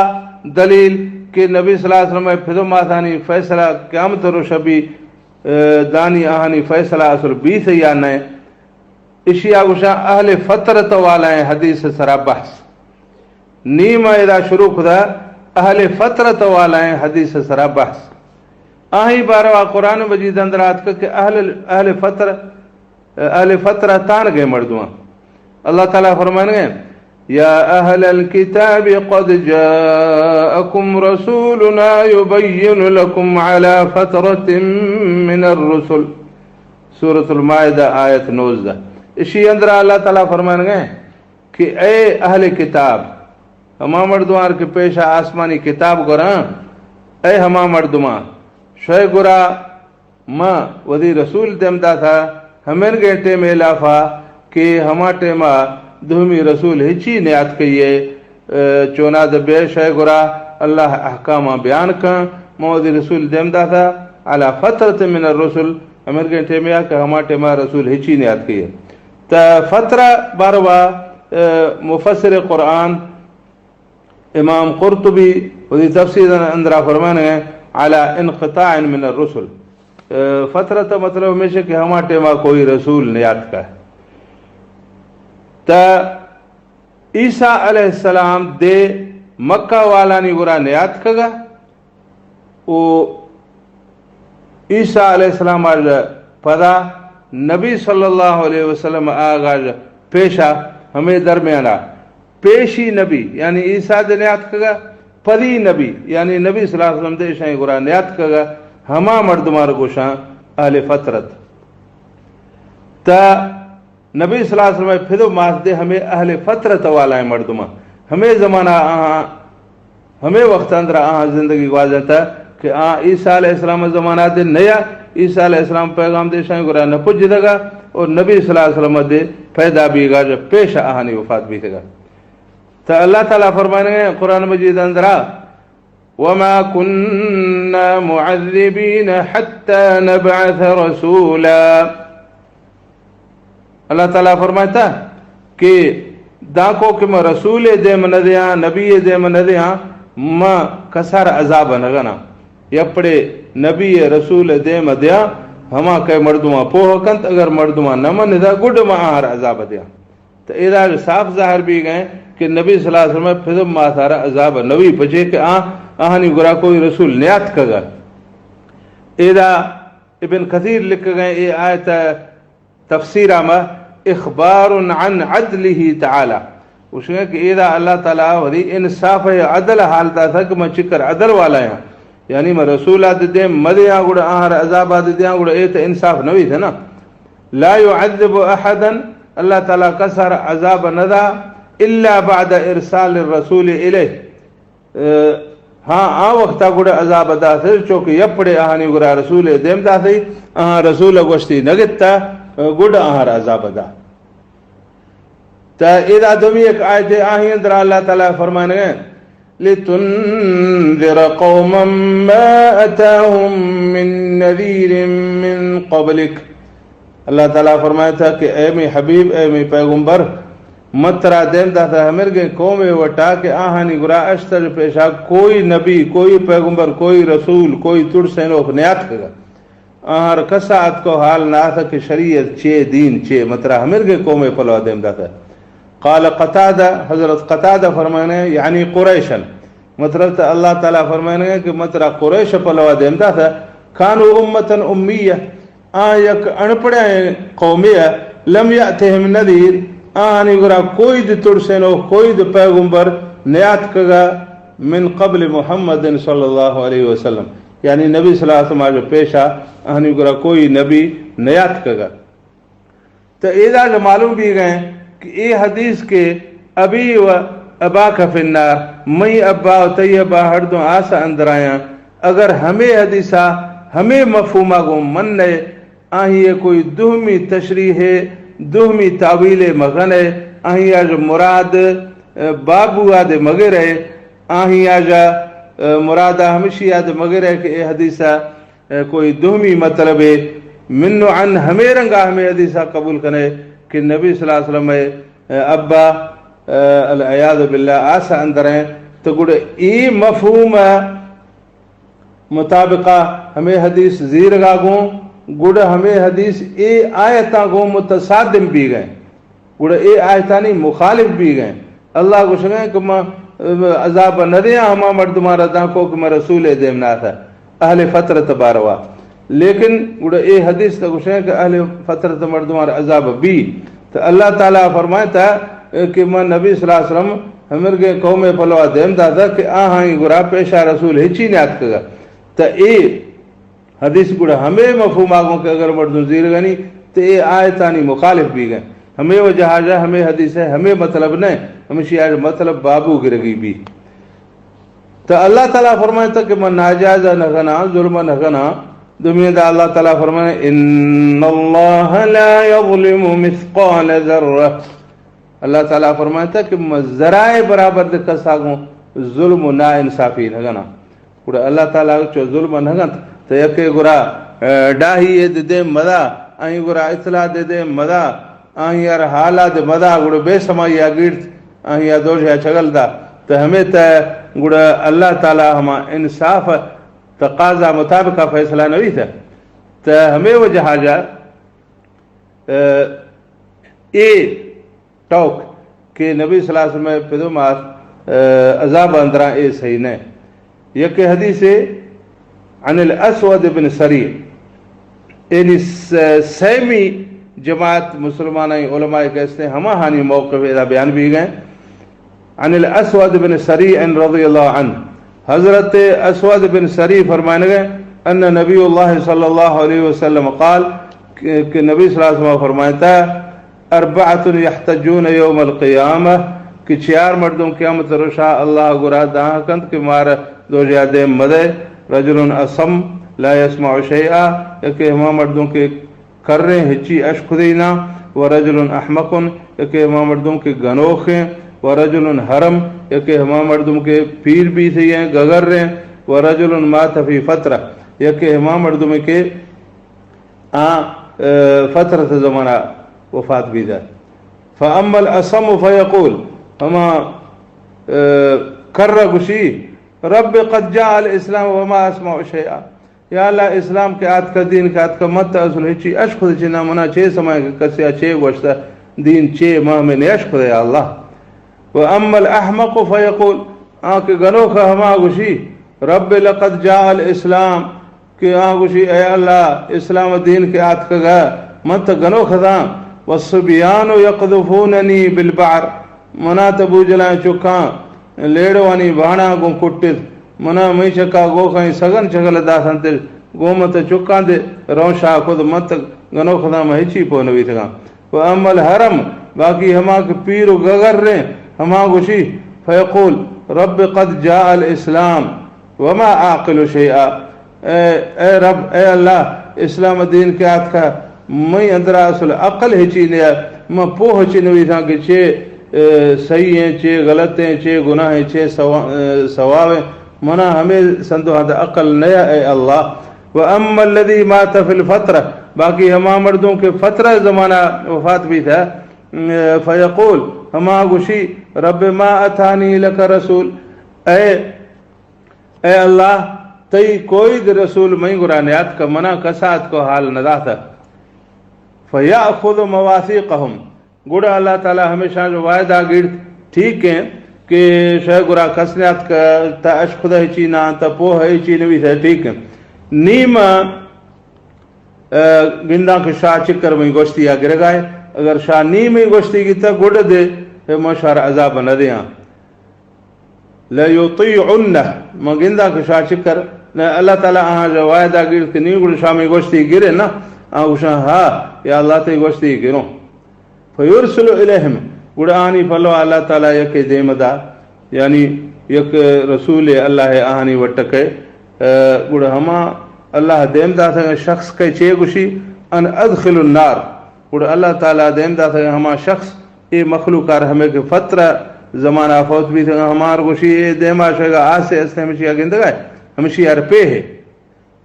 Speaker 1: दलील कि नबी सल्लल्लाहु अलैहि वसल्लम फिर माथानी फैसला क़यामत रोशबी दानी आहानी फैसला असर बीस या नहीं इसी आगुशा अहले फतरत वाला है हदीस सरा बहस नीम एदा शुरू खुदा अहले फतरत वाला है हदीस सरा बहस आही बारवा कुरान मजीद अंदर आत के अहले फतरा तान गए मर्दुआ अल्लाह ताला फरमाने या अहलल किताब क़द जाअकुम रसूलुना युबय्यिनु लकुम अला फतरतिन मिनर रुsul सूरतुल माइदा आयत 19। इसी अंदर अल्लाह ताला फरमाने कि ए अहले किताब हमा मर्दुआर के पेशा आसमानी किताब गोरा ए हमा मर्दुमा शय गुरा माँ वदी रसूल दमदा था हमें गेटे में लाफा कि हमा टेमा धूमी रसूल हिची नियात कहिए चोना दबे शय गुरा अल्लाह अहकामा बयान का मोदी रसूल दमदा था अला फतरत मिनर रसूल हमें गेटे में कि हमा टेमा रसूल हिची नियात कहिए त फतरा बारवा मुफस्सिर कुरान इमाम कुर्तुबी वदी तफसीर अंदरा फरमाने अला इनक़िताअ मिनर रुsul फतरत मतलब हमेशा कि हमा टेमा कोई रसूल नियात का त ईसा अलैहिस्सलाम दे मक्का वाला नी गुरा नियात कगा ओ ईसा अलैहिस्सलाम आज पदा नबी सल्लल्लाहु अलैहि वसल्लम आगाज पेशा हमें दरमियाना पेशी नबी यानी ईसा दे नियात कगा पदी नबी यानी नबी सल्लल्लाहु अलैहि वसल्लम दे शाय गुरा नियात कगा हमा मर्दमार गोशा अहले फतरत ता नबी सल्लल्लाहु अलैहि वसल्लम फिर मास दे हमें अहले फतरत वाला है मर्दमा हमें जमाना हमें वक्त अंदर जिंदगी गुजारता कि ईसा अलैहिस्सलाम जमाना दे नया ईसा अलैहिस्सलाम पैगाम दे शाय गुरा न पुज दगा और नबी सल्लल्लाहु अलैहि वसल्लम दे पैदा भी गा पेश आहानी वफात भी दगा। तो अल्लाह ताला फरमाने कुरान मजीद अंदर वमा कुन्ना मुअज़्ज़िबीन हत्ता नबअथ रसूला अल्लाह ताला फरमाता कि दाको कि मैं रसूल दे मन दिया नबी दे मन दिया मां कसार अजाब नगना यपड़े नबी रसूल दे मदिया हमा के मर्दुआ पोह कंत अगर मर्दुआ न मन दा गुड मार अजाब दिया। तो इदा साफ जाहिर भी गए कि नबी सल्लल्लाहु अलैहि वसल्लम फिर मासारा अजाब नवी पचे कि आहानी गुरा कोई रसूल नियात कगा। इदा इब्न कसीर लिख गए ये आयत तफसीरा में इखबारुन अन अदलिही तआला उसने कि इदा अल्लाह ताला वरी इंसाफ अदल हालता था कि मैं चिकर अदल वाला है यानी मैं रसूल दे मदिया गुड़ आहार अजाब दिया गुड़ ए तो इंसाफ नवी थे ना ला युअज़्ज़िबु अहदन अल्लाह ताला कसर अजाब नदा इल्ला बाद इरसाल रसूल इलैह हाँ आ वक्ता गुड़ अजाब अदा थे चौकी यपड़े आहानी गुरा रसूल देमदा थी रसूल गोश्ती नगिता गुड़ आहार अजाब अदा इदा दुमी एक आयत आही अंदर अल्लाह ताला फरमाने लितुनज़िर कौमम मा अताहुम मिन नज़ीरिम मिन क़ब्लिक। अल्लाह ताला फरमाया था कि ए मी हबीब ए मी पैगंबर मतरा देमदा था हमिर के कौमे वटा के आहानी गुरा अश्तर पेशा कोई नबी कोई पैगंबर कोई रसूल कोई तुरसेनो नियात कगा आहार कसात को हाल ना था कि शरीयत चे दीन चे मतरा हमिर के कौमे पलवा देमदा था। क़ाल क़तादा हज़रत क़तादा फरमाने यानी कुरैशन मतलब अल्लाह ताला फरमाने कि मतरा कुरैश पलवा देमदा था कानू उम्मतन उम्मिया यक अनपढ़े कौमिया लम यातिहिम नज़ीर आनी गुरा कोई द तुरसेनो कोई द पैगंबर नियात कगा मिन क़ब्ल मुहम्मद सल्लल्लाहु अलैहि वसल्लम यानी नबी सल्लल्लाहु अलैहि वसल्लम जो पेशा आनी गुरा कोई नबी नियात कगा। तो इदा जो मालूम भी गए कि ये हदीस के अभी व अबा का फिन्नार मई अब्बा तैयबा हर दो आसा अंदर आया अगर हमें हदीसा हमें मफहूमा गो मन ने आही कोई दुहमी तशरी है दुहमी तावील मगन है आही आज मुराद बाबू आद मगर है आही आज मुराद हमेशी आद मगर है कि हदीसा कोई दुहमी मतलब है मिन्नु अन हमें रंगा हमें हदीसा कबूल करे कि नबी सल्लल्लाहु अलैहि वसल्लम अब्बा अल-अयाज़ बिल्लाह आसा अंदर हैं तो गुड़ ई मफहूम मुताबिका हमें हदीस जीरगा गो गुड़ हमें हदीस ए आयता गो मुतसादिम भी गए गुड़ ए आयता नहीं मुखालिफ भी गए अल्लाह को शगे कि मैं अजाब न दिया हमा मर्दमा रदा को कि मैं रसूल देमना था अहले फतरत बारवा लेकिन गुड़ ए हदीस तक शगे कि अहले फतरत मर्दमा अजाब भी तो अल्लाह ताला फरमाता कि मैं नबी सल्लल्लाहु अलैहि वसल्लम हमिर के कौमे पलवा देमदा था कि आहाई गुरा पेशा रसूल हिची नियात कगा तो ए हदीस गुड़ा हमें मफहूम आगों के अगर मर्दों जीर गनी तो ये आयतानी मुखालिफ भी गए हमें वो जहाजा हमें हदीस है हमें मतलब नहीं हमेशा आज मतलब बाबू गिरगी भी तो अल्लाह ताला फरमाए था कि मैं नाजायज़ न गना जुल्म न गना दुनिया दा अल्लाह ताला फरमाए इन्नल्लाह ला यज़लिमु मिस्क़ाल ज़र्रा अल्लाह ताला फरमाए था कि मैं ज़राए बराबर दे कसागो जुल्म ना इंसाफी न गना पूरा अल्लाह ताला चो जुल्म न गन तो यके गुरा डाही दे मदा आई गुरा इतला दे मदा आई यार हालात मदा गुड़ बेसमाई गिर्द आई या दोष या छगलदा तो हमें तो गुड़ अल्लाह ताला हम इंसाफ तकाजा मुताबिक फैसला नहीं था तो हमें वो जहाजा ए टोक के नबी सल्लल्लाहु अलैहि वसल्लम पिदुमार अजाब अंदरा ए सही ने यके हदीस अनिल अस्वद बिन सरी यानी सैमी जमात मुसलमान उलमा कहते हैं हमा हानि मौक़िफ़ इदा बयान भी गए अनिल अस्वद बिन सरी अन रज़ियल्लाहु अन्हु हज़रत अस्वद बिन सरी फरमाने गए अन्न नबीउल्लाह सल्लल्लाहु अलैहि वसल्लम क़ाल कि नबी सल्लल्लाहु अलैहि वसल्लम फरमाता अरबअतुन यहतजून यौमल क़ियामह कि चार मर्दों क़यामत रोशा अल्लाह गुरा दाह कंद के मार दो जादे मदे रजुलन असम ला यस्माउ शैआ यके हमा मर्दों के कर रहे हिची अशखुदीना व रजुलन अहमकुन यके हमा मर्दों के गनोखे व रजुलन हरम यके हमा मर्दों के पीर भी से हैं गगर रहे व रजुलन मात फी फतरा यके हमा मर्दों के फतरत ज़माना वफात भी जा फ़अम्मल असम फ़यक़ूल हमा कर्र गुशी रब क़द जाअल इस्लाम वमा अस्माउ शैआ या अल्लाह इस्लाम के आत का दीन के आत का मत असल हिची अशखुद चिना मना छे समय कसिया छे वस्ता दीन छे माह में ने अशखुद या अल्लाह व अम्मल अहमक फ़यक़ूल आके गनोखा हमा गुशी रब लक़द जाअल इस्लाम के गुशी ए अल्लाह इस्लाम दीन के आत का गा मत गनोखा था वस्सुबियान यक़दुफूननी बिलबार मना तबू जला चुका लेड़वानी बाणा गो कुटित मना मई चका गो कहीं सगन चगल दासंते गो मत चुका दे रोशा खुद मत गनो खुदा महिची पो नवी थका वो अमल हरम बाकी हमा के पीर गगर रे हमा गुशी फयक़ूल रब क़द जाअल इस्लाम वमा आकिलु शैआ, ए रब ए अल्लाह इस्लाम दीन के आत का मई अंदर असल अकल हेची ने म पोह हेची ने विधा के चे सही है चे गलत है चे गुनाह है चे सवाब है मना हमें संदो हद अकल नया ए अल्लाह। व अम्मल लदी मात फिल फत्र, बाकी हमा मर्दों के फत्र ज़माना वफात भी था। फ़यक़ूल हमा गुशी रब मा अतानी लक रसूल, ए अल्लाह तई कोई द रसूल मई गुरानियात का मना कसात को हाल नदा था। फ़याख़ुज़ु मवासीक़हुम, गुड़ा अल्लाह ताला हमेशा जो वायदा गिर ठीक है कि शह गुरा कसनियात का ता अशखुद है चीना ता पोह है चीन भी है ठीक है नीम गिंदा के शाह चिकर में गोश्ती आ गिर गए, अगर शाह नी में गोश्ती की तब गुड़ दे मशार अजाब न दे लयुतीउन्न म गिंदा के शाह चिकर न अल्लाह ताला आहा जो वायदा गिर के नी गुड़ शाह में गोश्ती गिरे ना आ उशा हा या अल्लाह ते गोश्ती गिरो। फयुरसलु इलैहिम गुड़ानी फलो अल्लाह ताला यके देमदा यानी यक रसूल अल्लाह आहानी वटके गुड़ हमा अल्लाह देमदा थे शख्स के चे गुशी अन अदखिलु नार, गुड़ अल्लाह ताला देमदा थे हमा शख्स ये मखलूकार हमें के फत्र जमाना फौत भी थे हमार गुशी ये देमा शेगा आसे अस्ते हमेशा गिंदगा हमेशा यार पे है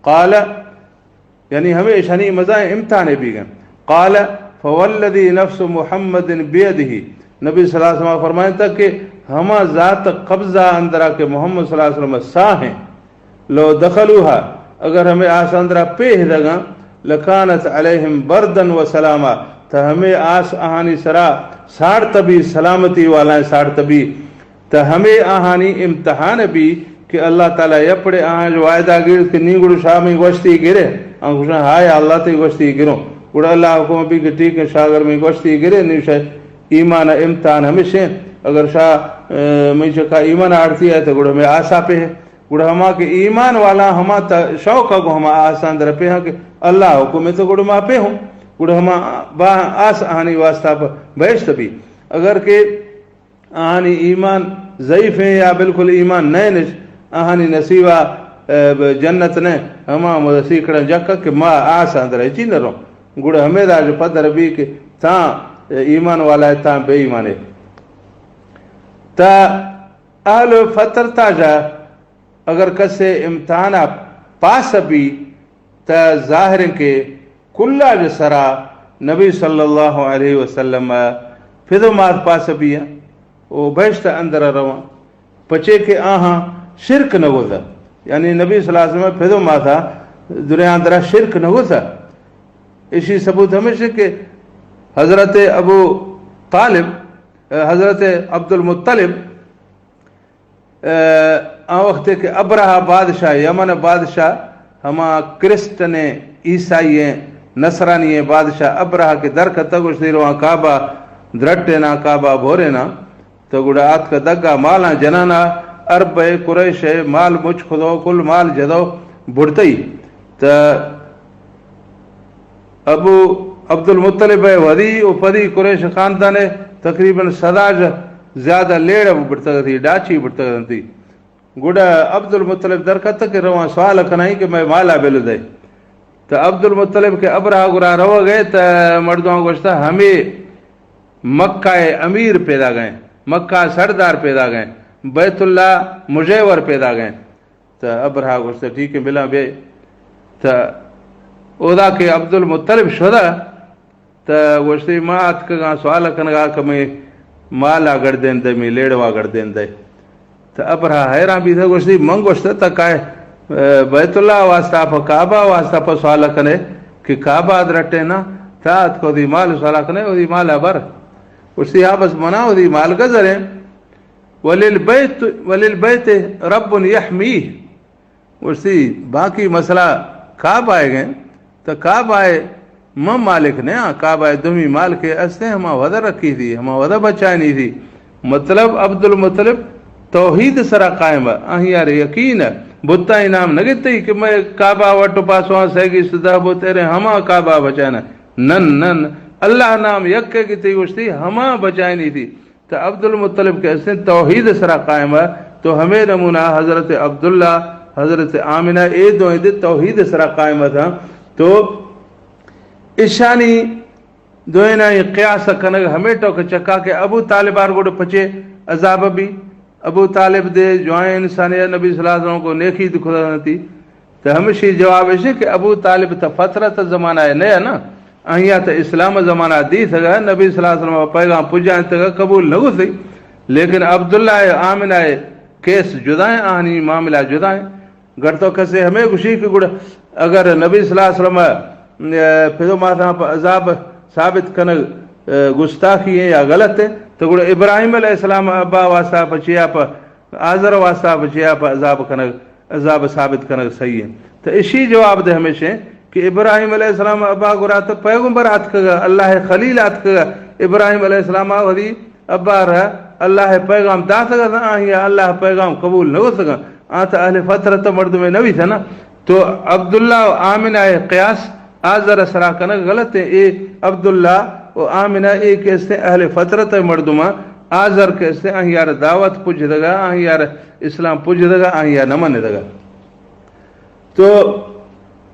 Speaker 1: काला यानी हमें शनी मज़ा इम्तिहान भी गए। काला फ़वल्लदी नफ्स मुहम्मदिन बियदिही, नबी सल्लल्लाहु अलैहि वसल्लम फरमाए तक कि हमा ज़ात कब्ज़ा अंदरा के मोहम्मद सल्लल्लाहु अलैहि वसल्लम सा हैं लो दखलूहा, अगर हमें आस अंदरा पे लगा लकानत अलैहिम बरदन व सलामा, तो हमें आस आहानी सरा साड़ तभी सलामती वाला है साड़ तभी, तो हमें आहानी इम्तिहान भी कि अल्लाह ताला यपड़े आहा जो वायदा गिर के नी गुड़ शाह में गोश्ती गिरे हाय अल्लाह ते गोश्ती गिरो गुड़ अल्लाह हुकुम भी कि ठीक है शागर में गोश्ती गिरे नहीं शायद ईमान इम्तिहान हमेशा, अगर शाह में चका ईमान आड़ती है तो गुड़ हमें आशा पे है गुड़ हमा के ईमान वाला हमा शौक को हमा आसान दर पे कि अल्लाह हुकुम तो गुड़ मा पे हूँ गुड़ हमा बा आस आहानी वास्ता पर बहस भी, अगर के आहानी ईमान ज़ईफ़ है या बिल्कुल ईमान नए निश आहानी नसीबा जन्नत ने हमा सीखड़ जक के माँ आस अंदर ची न रो गुड़ हमें जो पदर भी कि ता ईमान वाला है ता बेईमान है। ता अहल फतर ताजा अगर कसे इम्तिहान पास भी त ज़ाहिर के कुल्ला जसरा नबी सल्लल्लाहु अलैहि वसल्लम फिदमात पास भी है वो बहश्त अंदर रवा पचे के आहा शिरक न होता, यानी नबी सल्लल्लाहु अलैहि वसल्लम फिदमा था दुनिया अंदर शिरक न होता। इसी सबूत हमेशा के हज़रत अबू तालिब हज़रत अब्दुल मुत्तलिब वक्त के अब्रहा बादशाह यमन बादशाह हमा क्रिस्टन ईसाई नसरानी बादशाह अब्रहा के दर का तक वहाँ काबा द्रटे ना काबा भोरे ना तो गुड़ा आत का दग्गा माला जनाना अरब कुरैश माल मुझ खुदो कुल माल जदो बुढ़तई तो अबू अब्दुल मुत्तलिब वरी उपरी कुरैश खानदान तकरीबन सदा ज्यादा लेड़ बढ़ता थी डाची बढ़ता थी गुड़ा अब्दुल मुत्तलिब दरकत के रवा सवाल कनाई कि मैं माला बेल दे तो अब्दुल मुत्तलिब के अबरा गुरा रव गए तो मर्दों गोश्ता हमें मक्का अमीर पैदा गए मक्का सरदार पैदा गए बैतुल्ला मुजेवर पैदा गए तो अबरा गोश्ता ठीक है मिला बे तो ओदा के अब्दुल मुत्तलिब शुदा तो गोश्ती मात का सवाल कनगा कि मैं माला गड़ दें दे मैं लेड़वा गड़ दें दे तो अबरा हैरान भी था गोश्ती मंग गोश्ता तक आए बैतुल्ला वास्ता पर काबा वास्ता पर सवाल कने कि काबा रटे ना तात को दी माल सवाल कने ओदी माल अबर उसकी आपस मना ओदी माल गजरे वलिल बैत रब्बुन यहमी उसकी बाकी मसला काबा आए गए तो काबा आए म मालिक ने काबा आए दुमी माल के अस्ते हम वदा रखी थी हम वदा बचाई नहीं थी मतलब अब्दुल मुत्तलिब तौहीद सरा कायम अही यार यकीन बुत्ता इनाम नगते कि मैं काबा वट पासवा सैगी सुधा बो तेरे हमा काबा बचाना नन नन अल्लाह नाम यक्के की थी उसती हमा बचाई नहीं थी तो अब्दुल मुत्तलिब के ऐसे तौहीद सरा कायम है तो हमें नमूना हजरत अब्दुल्ला हजरत आमिना ए दो तौहीद सरा कायम था तो ईशानी दोना क़यास कनग हमें टोक चक्का के अबू तालिबार गोड़ पचे अजाब भी अबू तालिब दे जुआए इंसान या नबी सल्लल्लाहु अलैहि वसल्लम को नेकी खुदा नती तो हमेशा जवाब है कि अबू तालिब तो फतरत ज़माना है नया ना अहिया तो इस्लाम ज़माना दी सगा नबी सल्लल्लाहु अलैहि वसल्लम पैगाम पुजा तक कबूल न हुई लेकिन अब्दुल्ला आमिना केस जुदाएं आनी मामला जुदाएं घर तो कसे हमें खुशी की गुड़ अगर नबी सल्लल्लाहु अलैहि वसल्लम फिर माथा अजाब साबित कन गुस्ताखी है या गलत है तो गुड़ इब्राहिम अलैहिस्सलाम अब्बा वास्ता बचिया पर आजर वास्ता बचिया पर अजाब साबित कन सही है तो इसी जवाब दे हमेशा कि इब्राहिम अलैहिस्सलाम अब्बा गुरा तो पैगम्बर आत कगा अल्लाह खलील आत कगा इब्राहिम अलैहिस्सलाम वरी अब्बा रहा अल्लाह पैगाम दा सगा अल्लाह पैगाम कबूल न हो सका आ तो अहले फतरत मर्द में नवी था ना तो अब्दुल्ला आमिना क़यास आजर सरा कनक गलत है ए अब्दुल्ला और आमिना ए कैसे अहले फतरत मर्दुमा आजर कैसे यार दावत पुज दगा यार इस्लाम पुज दगा यार न मन दगा तो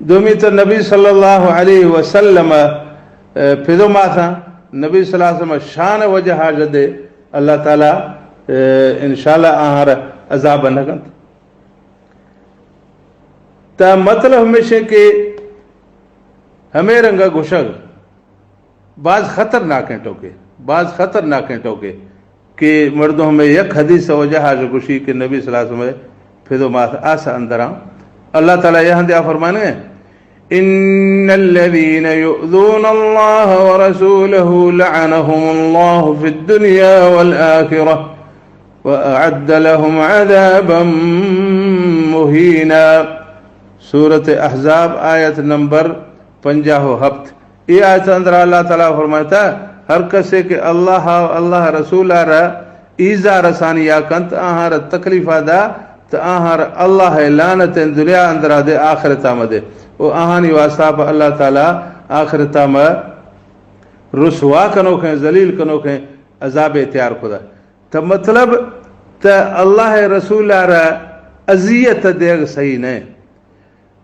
Speaker 1: दुमी तो नबी सल्लल्लाहु अलैहि वसल्लम फिदो माथा नबी सल्लल्लाहु अलैहि वसल्लम शान वजह जदे अल्लाह ताला इंशाल्लाह आहार अजाब न कंद ता मतलब हमेशा के हमें रंगा घुशग बाज खतरनाक है टोके बाज खतरनाक है टोके कि मर्दों में यक हदीस वजह गुशी के नबी सल्लल्लाहु अलैहि वसल्लम फिदो माथा आसा अंदर अल्लाह ताला यहाँ दिया फरमाने इन्नल्लज़ीन युज़ूनल्लाह व रसूलहु लअनहुमुल्लाहु फिद्दुनिया वल आखिरह व अअद्द लहुम अज़ाबन मुहीना सूरत अहज़ाब आयत नंबर 50 ये आयत अंदर अल्लाह ताला फरमाता हर कसे के अल्लाह रसूल ईजा रसानी या कंत आहार तकलीफा दा तो आहार अल्लाह लानत दुनिया अंदर दे आखिरता मदे ओ आहानी वास्ता पर अल्लाह ताला आखिरता में रुसवा कनोखे जलील कनोखे अजाब तैयार खुदा तो मतलब तो अल्लाह रसूल अजियत देग सही ने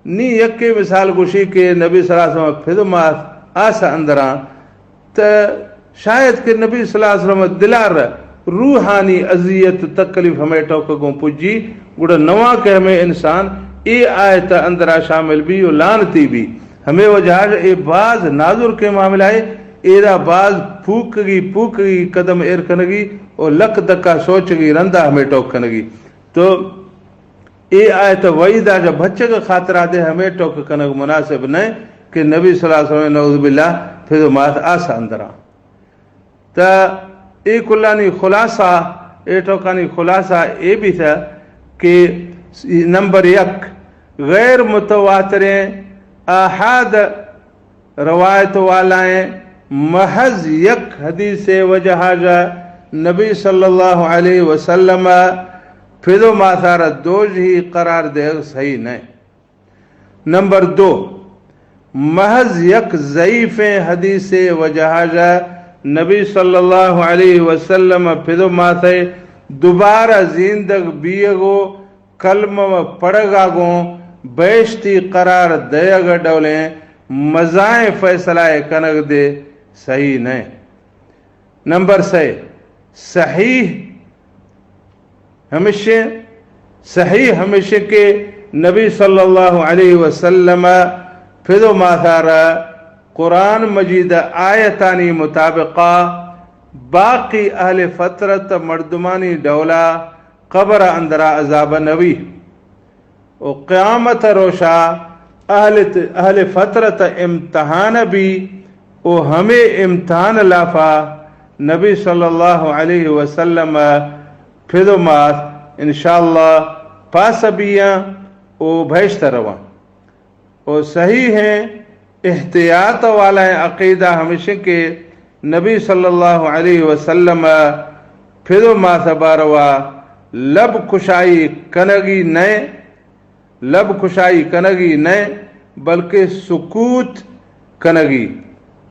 Speaker 1: नी यके मिसाल गुशी के नबी सल्लल्लाहु अलैहि वसल्लम फिदमात आसा अंदरा तो शायद के नबी सल्लल्लाहु अलैहि वसल्लम दिलार रूहानी अजियत तकलीफ हमें टोकगों पुजी गुड़ा नवा के हमें इंसान ए आयत अंदरा शामिल भी और लानती भी हमें वजह ए बाज नाजुर के मामला है एरा बाज फूकगी कदम एर कनगी और लक दक्का सोचगी रंदा हमें टोक कनगी तो ए आयत वईदा जब बच्चे का खातरा दे हमें टोक कनग मुनासिब नहीं कि नबी सल्लल्लाहु अलैहि वसल्लम नऊज़ बिल्लाह फिर मात आसा अंदरा तो ए कुल्लानी खुलासा ए टोकानी खुलासा ए भी था कि नंबर 1 गैर मुतवातिर आहाद रवायत वालाएं महज यक हदीस वजह नबी सल्लल्लाहु अलैहि वसल्लम फिदो मासार दोज ही करार दे सही नहीं। नंबर 2 महज यक ज़ईफ़ हदीस वजह नबी सल्लल्लाहु अलैहि वसल्लम फिदो माथे दोबारा जिंदग बियगो कलम पड़गा गो बेश्ती करार दयग डोले मजाए फैसलाए कनक दे सही नहीं। नंबर 6 सही हमेशा के नबी सल्लल्लाहु अलैहि वसल्लम फिदो माथारा कुरान मजीद आयतानी मुताबिका बाकी अहले फतरत मर्दमानी डौला कब्र अंदरा अजाब नबी और क़यामत रोशा अहले फतरत इम्तहान भी ओ हमें इम्तहान लाफा नबी सल्लल्लाहु अलैहि वसल्लम फिदो मात इंशाअल्लाह पासबियाँ ओ भैश्त रवा ओ सही हैं एहतियात वाला अक़ीदा हमेशा के नबी सल्लल्लाहु अलैहि वसल्लम फिदो मातबारवा लब खुशाई कनगी नए बल्कि सुकूत कनगी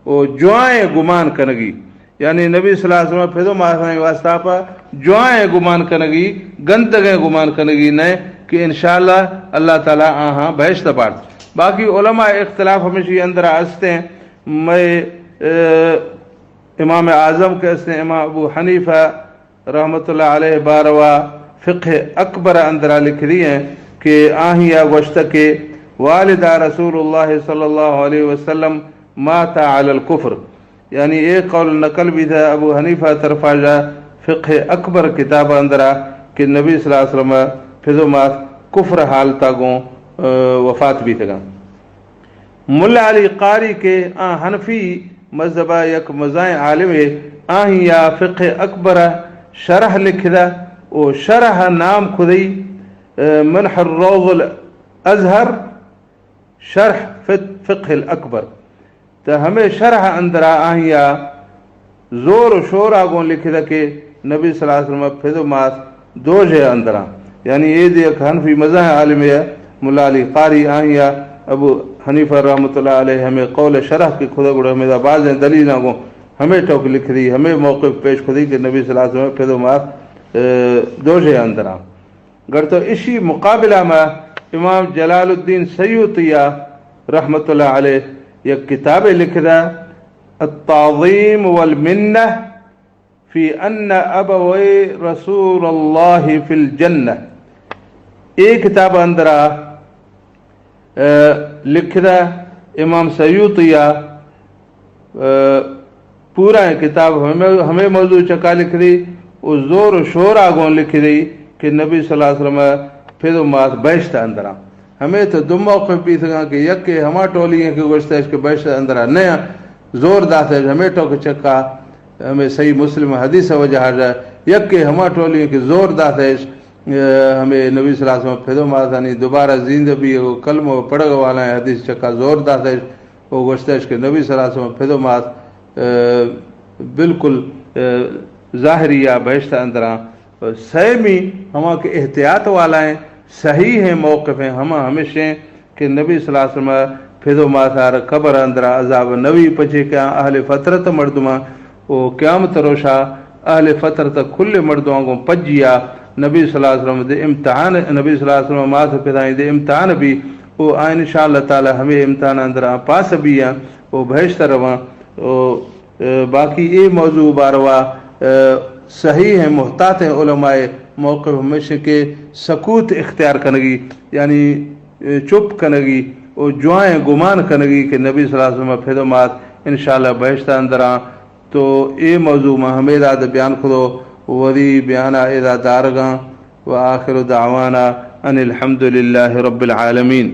Speaker 1: ओ जुआए गुमान कनगी यानी नबी सल्लल्लाहु अलैहि वसल्लम फिदो माता वास्ता पर जुआए गुमान कनगी गंदगे गुमान कनगी नए कि इंशाअल्लाह अल्लाह ताला आहा बहश्त पाठ। बाकी उलमा इख्तलाफ हमेशा अंदर हंसते हैं। मैं इमाम आज़म के हंसते इमाम अबू हनीफा रहमतुल्लाह अलैह बारवा फ़िक़्ह अकबर अंदरा लिख रही हैं कि आहिया गोश्त के वालिदा रसूलुल्लाह सल्लल्लाहु अलैहि वसल्लम माता अलल कुफ्र, यानी एक कौल नकल भी था अबू हनीफा तरफा जा फ़िक़्ह अकबर किताब अंदरा कि नबी सल्लल्लाहु अलैहि वसल्लम फिजो मात कुफ्र हालता गो वफ़ात भी थगा। मुल्ला अली कारी के हनफी मजहबा यक मज़ाए आलिम आहिया फ़िक़्ह अकबर शरह लिखदा ओ शरह नाम खुदई मनहर रौज़ुल अज़हर शरह फ़िक़्ह अकबर। तो हमें शरह अंदरा आहिया जोर शोर आगो लिखदा के नबी सल्लल्लाहु अलैहि वसल्लम फिजो मात दोजे अंदरा, यानी ये एक हनफी मज़ाए आलिम है मुल्ला अली कारी आहिया अबू हनीफा रहमतुल्लाह अलैह हमें कौल शरह की खुदा गुड़ हमें बाज़ दलील को हमें टोक लिख दी, हमें मौक़िफ़ पेश खुदी कि नबी सल्लल्लाहु अलैहि वसल्लम फिदो मात दोजे अंदरा। गर तो इसी मुकाबला में इमाम जलालुद्दीन सयूतिया रहमतुल्लाह अलैह एक किताब लिखदा अत्ताज़ीम वल मिन्नह फ़ी अन्न अबवै रसूलुल्लाह फ़िल जन्नह। एक किताब अंदरा लिखदा इमाम सयूतिया पूरा किताब हमें मौजू चका लिख दी, वो जोर शोर आगों लिख दी कि नबी सल्लल्लाहु अलैहि वसल्लम फिर मात बहश्त अंदरा। हमें तो दो मौक़िफ़ भी था कि यक के हमा टोली के गुश्त के बहश्त अंदरा नया जोर दास हमें टोक चक्का हमें सही मुस्लिम हदीस वजह यक के हमा टोली के जोर दास हमें नबी सल्लल्लाहु अलैहि वसल्लम फिदो मात यानी दोबारा जिंदा भी वो कलम पढ़ वाला है हदीस चक्का जोर दास वो गुश्त के नबी सल्लल्लाहु अलैहि वसल्लम फिदो मात बिल्कुल ज़ाहरिया बहश्त अंदरा सहमी हमा के एहतियात वाला है सही है मौक़िफ़ हैं हम हमेशा कि नबी सल्लल्लाहु अलैहि वसल्लम फिदो माथार कबर अंदरा अजाब नवी पचे क्या अहले फतरत मर्दुमा वो क़यामत रोशा अहले फतरत खुले मर्दों को पजिया नबी सल्लल्लाहु अलैहि वसल्लम दे इम्तिहान नबी सल्लल्लाहु अलैहि वसल्लम माथ पिदाई दे इम्तिहान भी वो आइन इंशाअल्लाह ताला हमें इम्तिहान अंदरा पास भी हैं वो बहश्त रवा। बाकी ये मौजू बारवा सही है मोहतात है उलमाए मौक़िफ़ हमेशा के सकूत इख्तियार कनगी यानी चुप कनगी और जुआएँ गुमान कनगी कि नबी सल्लल्लाहु अलैहि वसल्लम फिदो मात इंशाअल्लाह बहश्त अंदरा। तो ये मौजू में हमें दाद बयान खुदो वरी बयाना एदा दारगा व आखिर दावाना अनिल हम्दुलिल्लाहि रब्बिल आलमीन।